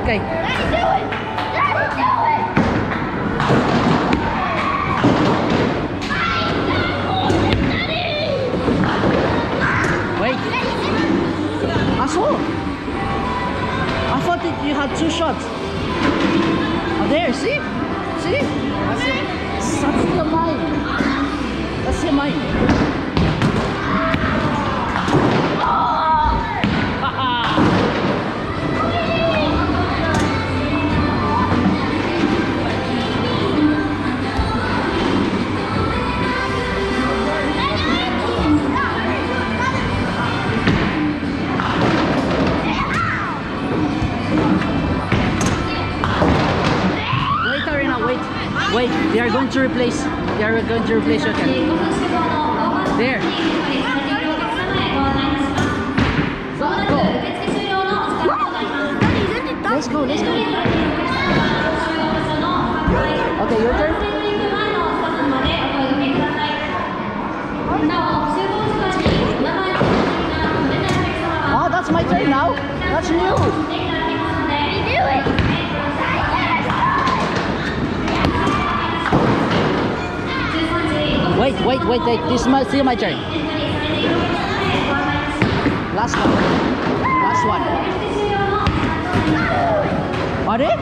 Okay. Wait. I thought that you had 2 shots. Oh, there, see? See? That's the mine. That's the mine. Wait, they are going to replace. They are going to replace your cat. There. Let's go. Let's go. Okay, your turn. Oh, that's my turn now. That's new. Do it. Wait. This is still my turn. Last one. Are they?